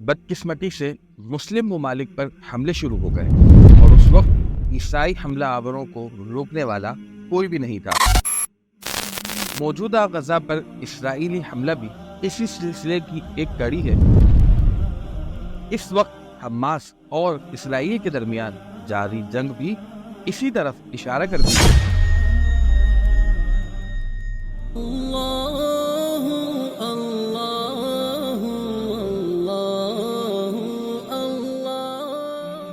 बदकिस्मती से मुस्लिम ममालिक पर हमले शुरू हो गए और उस वक्त ईसाई हमला आवरों को रोकने वाला कोई भी नहीं था। मौजूदा गजा पर इसराइली हमला भी इसी सिलसिले की एक कड़ी है। इस वक्त हमास और इसराइल के दरमियान जारी जंग भी इसी तरफ इशारा करती है।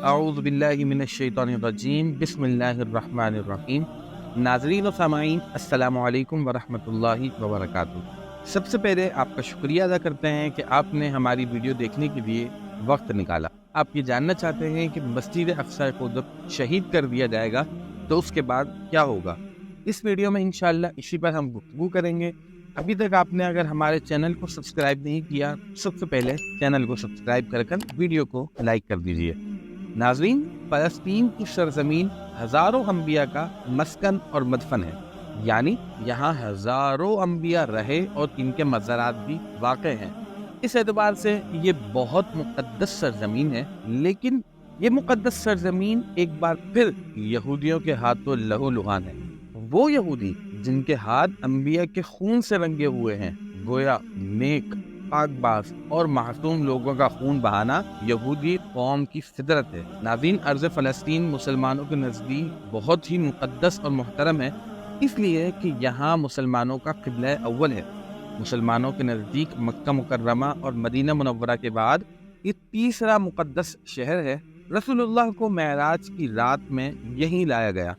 अऊज़ु बिल्लाहि मिनश शैतानिर रजीम, बिस्मिल्लाहिर रहमानिर रहीम। नाज़रीन और सामाईन, अस्सलामु अलैकुम व रहमतुल्लाहि व बरकातुहू। सबसे पहले आपका शुक्रिया अदा करते हैं कि आपने हमारी वीडियो देखने के लिए वक्त निकाला। आप ये जानना चाहते हैं कि मस्जिद अक्सा को जब शहीद कर दिया जाएगा तो उसके बाद क्या होगा। इस वीडियो में इंशाअल्लाह इसी पर हम गुफ्तगू करेंगे। अभी तक आपने अगर हमारे चैनल को सब्सक्राइब नहीं किया, सबसे पहले चैनल को सब्सक्राइब कर वीडियो को लाइक कर दीजिए। नाज़रीन, फ़लस्तीन की सरज़मीन हज़ारों अम्बिया का मस्कन और मदफन है, यानी यहाँ हज़ारों अम्बिया रहे और इनके मज़ारात भी वाक़े हैं। इस एतबार से ये बहुत मुक़द्दस सरज़मीन है, लेकिन ये मुक़द्दस सरज़मीन एक बार फिर यहूदियों के हाथों लहूलुहान है। वो यहूदी जिनके हाथ अम्बिया के खून से रंगे हुए हैं, गोया नेक, पाकबाज और मासूम लोगों का खून बहाना यहूदी कौम की फितरत है। नाज़रीन, अर्ज़ फ़लस्तीन मुसलमानों के नज़दीक बहुत ही मुक़द्दस और मुहतरम है, इसलिए कि यहाँ मुसलमानों का क़िबला अव्वल है। मुसलमानों के नज़दीक मक्का मुकर्रमा और मदीना मुनव्वरा के बाद ये तीसरा मुक़द्दस शहर है। रसूलुल्लाह को मेराज की रात में यहीं लाया गया,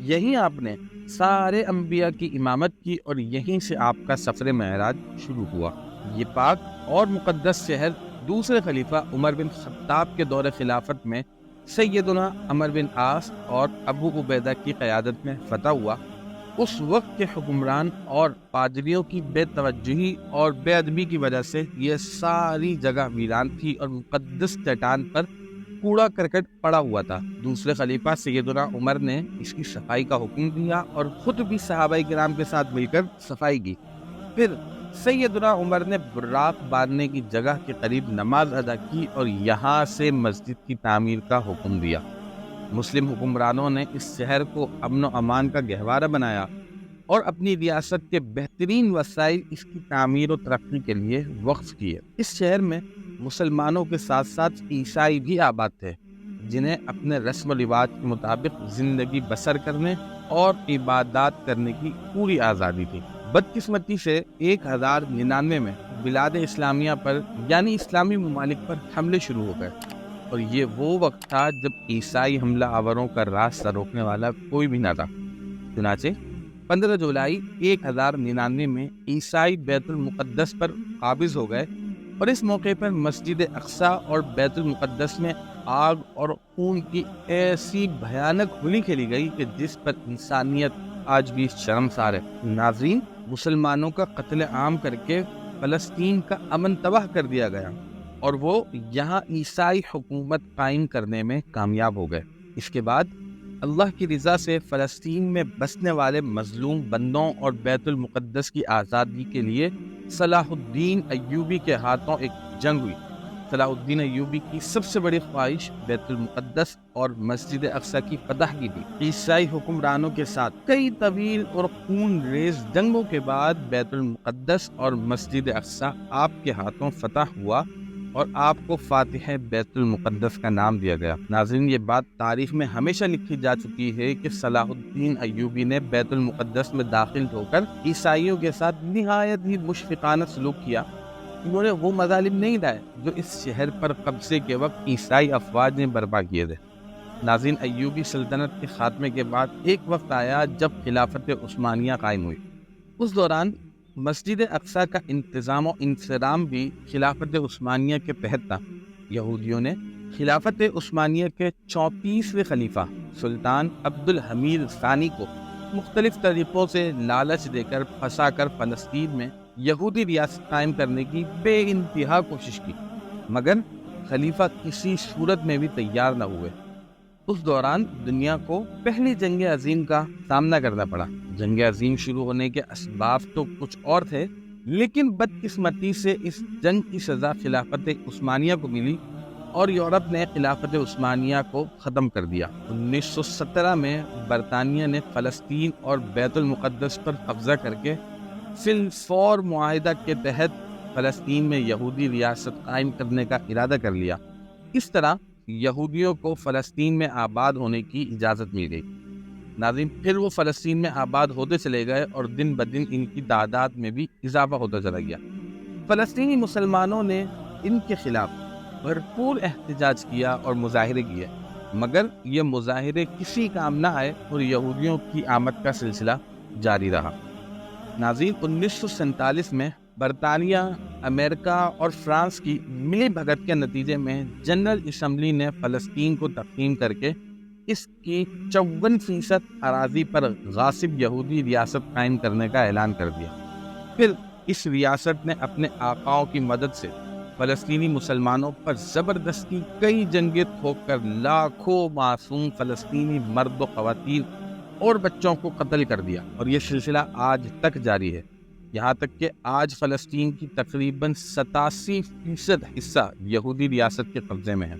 यहीं आपने सारे अम्बिया की इमामत की और यहीं से आपका सफ़र मेराज शुरू हुआ। ये पाक और मुक़द्दस शहर दूसरे खलीफा उमर बिन खत्ताब के दौरे खिलाफत में सैयदना अमर बिन आस और अबू उबैदा की क़यादत में फ़तह हुआ। उस वक्त के हुक्मरान और पादरियों की बेतवज्जुही और बेअदबी की वजह से ये सारी जगह वीरान थी और मुक़द्दस चट्टान पर कूड़ा करकट पड़ा हुआ था। दूसरे खलीफा सैयदना उमर ने इसकी सफाई का हुक्म दिया और ख़ुद भी सहाबाए किराम के साथ मिलकर सफाई की। फिर सैयदना उमर ने बुर्राक बांधने की जगह के करीब नमाज अदा की और यहाँ से मस्जिद की तामीर का हुक्म दिया। मुस्लिम हुक्मरानों ने इस शहर को अमन व अमान का गहवारा बनाया और अपनी रियासत के बेहतरीन वसाइल इसकी तामीर और तरक्की के लिए वक्फ किए। इस शहर में मुसलमानों के साथ साथ ईसाई भी आबाद थे, जिन्हें अपने रस्म रिवाज के मुताबिक ज़िंदगी बसर करने और इबादत करने की पूरी आज़ादी थी। बदकिस्मती से 1099 में बिलाद इस्लामिया पर यानी इस्लामी ममालिक पर हमले शुरू हो गए और ये वो वक्त था जब ईसाई हमला आवरों का रास्ता रोकने वाला कोई भी न था। चुनाचे 15 जुलाई 1099 में ईसाई बैतुल मुक़द्दस पर काबिज़ हो गए और इस मौके पर मस्जिद अक्सा और बैतुल मुक़द्दस में आग और खून की ऐसी भयानक होली खेली गई कि जिस पर इंसानियत आज भी शर्मसार है। नाज़रीन, मुसलमानों का कत्ल आम करके फ़लस्तीन का अमन तबाह कर दिया गया और वो यहाँ ईसाई हुकूमत कायम करने में कामयाब हो गए। इसके बाद अल्लाह की रज़ा से फ़लस्तीन में बसने वाले मज़लूम बंदों और बैतुल मुक़द्दस की आज़ादी के लिए सलाहुद्दीन अय्यूबी के हाथों एक जंग हुई। सलाहुद्दीन अय्यूबी की सबसे बड़ी ख्वाहिश बैतुल मुक़द्दस और मस्जिद अक्सा की फतह की थी। ईसाई हुक्मरानों के साथ कई तवील और खून रेज जंगों के बाद बैतुल मुक़द्दस और मस्जिद अक्सा आपके हाथों फतह हुआ और आपको फातिह बैतुल मुक़द्दस का नाम दिया गया। नाज़रीन, ये बात तारीख में हमेशा लिखी जा चुकी है कि सलाहुद्दीन अय्यूबी ने बैतुल मुक़द्दस में दाखिल होकर ईसाइयों के साथ निहायत ही मुशफ़िक़ाना सलूक किया। उन्होंने वो मज़ालिम नहीं लाए जो इस शहर पर कब्ज़े के वक्त ईसाई अफवाज ने बर्पा किए थे। नाज़रीन, अय्यूबी सल्तनत के खात्मे के बाद एक वक्त आया जब खिलाफत उस्मानिया कायम हुई। उस दौरान मस्जिद अक्सा का इंतज़ाम और इंसराम भी खिलाफत उस्मानिया के तहत था। यहूदियों ने खिलाफत उस्मानिया के 34वें खलीफा सुल्तान अब्दुल हमीद सानी को मुख्तलिफ तरीक़ों से लालच देकर फंसा कर फ़लस्तीन में यहूदी रियासत कायम करने की बेइंतहा कोशिश की, मगर खलीफा किसी सूरत में भी तैयार न हुए। उस दौरान दुनिया को पहली जंग अजीम का सामना करना पड़ा। जंग अजीम शुरू होने के असबाब तो कुछ और थे, لیکن بدقسمتی سے اس جنگ کی سزا خلافت عثمانیہ کو ملی اور یورپ نے خلافت عثمانیہ کو ختم کر دیا۔ 1917 میں برطانیہ نے فلسطین اور بیت المقدس پر قبضہ کر کے فی الفور معاہدہ کے تحت فلسطین میں یہودی ریاست قائم کرنے کا ارادہ کر لیا۔ اس طرح یہودیوں کو فلسطین میں آباد ہونے کی اجازت مل گئی۔ ناظرین، پھر وہ فلسطین میں آباد ہوتے چلے گئے اور دن بدن ان کی تعداد میں بھی اضافہ ہوتا چلا گیا۔ فلسطینی مسلمانوں نے ان کے خلاف بھرپور احتجاج کیا اور مظاہرے کیے، مگر یہ مظاہرے کسی کام نہ آئے اور یہودیوں کی آمد کا سلسلہ جاری رہا۔ ناظرین، 1947 میں برطانیہ، امریکہ اور فرانس کی ملی بھگت کے نتیجے میں جنرل اسمبلی نے فلسطین کو تقسیم کر کے اس کی 54% اراضی پر غاصب یہودی ریاست قائم کرنے کا اعلان کر دیا۔ پھر اس ریاست نے اپنے آقاؤں کی مدد سے فلسطینی مسلمانوں پر زبردستی کئی جنگیں تھوک کر لاکھوں معصوم فلسطینی مرد و خواتین اور بچوں کو قتل کر دیا، اور یہ سلسلہ آج تک جاری ہے، یہاں تک کہ آج فلسطین کی تقریباً 87% حصہ یہودی ریاست کے قبضے میں ہے۔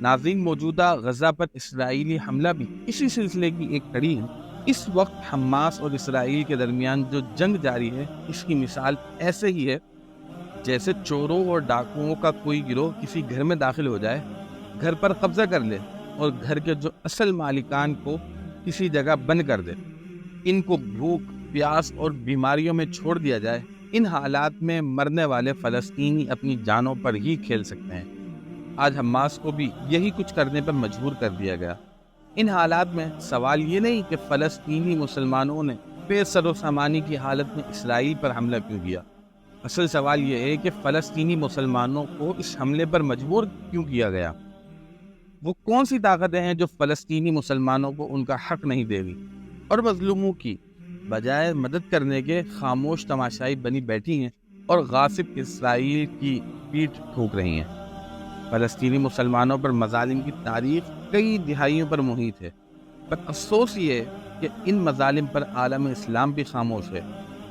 ناظرین، موجودہ غزہ پر اسرائیلی حملہ بھی اسی سلسلے کی ایک کڑی ہے۔ اس وقت حماس اور اسرائیل کے درمیان جو جنگ جاری ہے، اس کی مثال ایسے ہی ہے جیسے چوروں اور ڈاکوؤں کا کوئی گروہ کسی گھر میں داخل ہو جائے، گھر پر قبضہ کر لے اور گھر کے جو اصل مالکان کو کسی جگہ بند کر دے، ان کو بھوک، پیاس اور بیماریوں میں چھوڑ دیا جائے۔ ان حالات میں مرنے والے فلسطینی اپنی جانوں پر ہی کھیل سکتے ہیں۔ آج حماس کو بھی یہی کچھ کرنے پر مجبور کر دیا گیا۔ ان حالات میں سوال یہ نہیں کہ فلسطینی مسلمانوں نے بے سر و سامانی کی حالت میں اسرائیل پر حملہ کیوں کیا، اصل سوال یہ ہے کہ فلسطینی مسلمانوں کو اس حملے پر مجبور کیوں کیا گیا۔ وہ کون سی طاقتیں ہیں جو فلسطینی مسلمانوں کو ان کا حق نہیں دے گی اور مظلوموں کی بجائے مدد کرنے کے خاموش تماشائی بنی بیٹھی ہیں اور غاصب اسرائیل کی پیٹھ ٹھوک رہی ہیں۔ فلسطینی مسلمانوں پر مظالم کی تاریخ کئی دہائیوں پر محیط ہے، پر افسوس یہ ہے کہ ان مظالم پر عالم اسلام بھی خاموش ہے،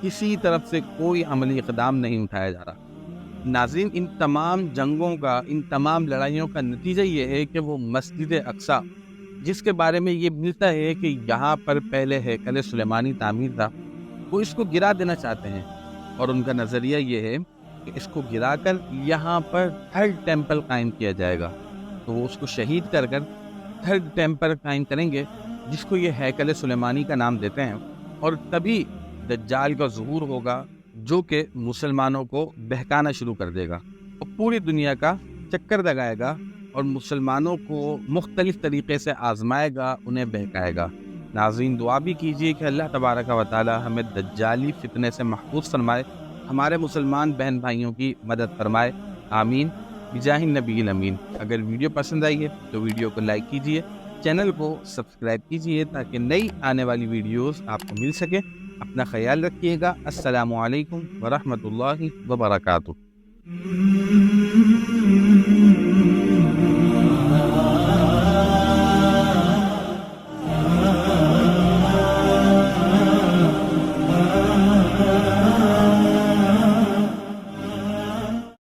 کسی طرف سے کوئی عملی اقدام نہیں اٹھایا جا رہا۔ ناظرین، ان تمام جنگوں کا، ان تمام لڑائیوں کا نتیجہ یہ ہے کہ وہ مسجد اقصیٰ، جس کے بارے میں یہ ملتا ہے کہ یہاں پر پہلے ہیکل سلیمانی تعمیر تھا، وہ اس کو گرا دینا چاہتے ہیں، اور ان کا نظریہ یہ ہے کہ اس کو گرا کر یہاں پر تھرڈ ٹیمپل قائم کیا جائے گا۔ تو وہ اس کو شہید کر کر تھرڈ ٹیمپل قائم کریں گے، جس کو یہ ہیکل سلیمانی کا نام دیتے ہیں، اور تبھی دجال کا ظہور ہوگا جو کہ مسلمانوں کو بہکانا شروع کر دے گا اور پوری دنیا کا چکر لگائے گا اور مسلمانوں کو مختلف طریقے سے آزمائے گا، انہیں بہکائے گا۔ ناظرین، دعا بھی کیجیے کہ اللہ تبارک و تعالی ہمیں دجالی فتنے سے محفوظ فرمائے، ہمارے مسلمان بہن بھائیوں کی مدد فرمائے، آمین بجاہ النبی الامین۔ اگر ویڈیو پسند آئی ہے تو ویڈیو کو لائک کیجیے، چینل کو سبسکرائب کیجیے تاکہ نئی آنے والی ویڈیوز آپ کو مل سکے۔ اپنا خیال رکھیے گا۔ السلام علیکم ورحمۃ اللہ وبرکاتہ۔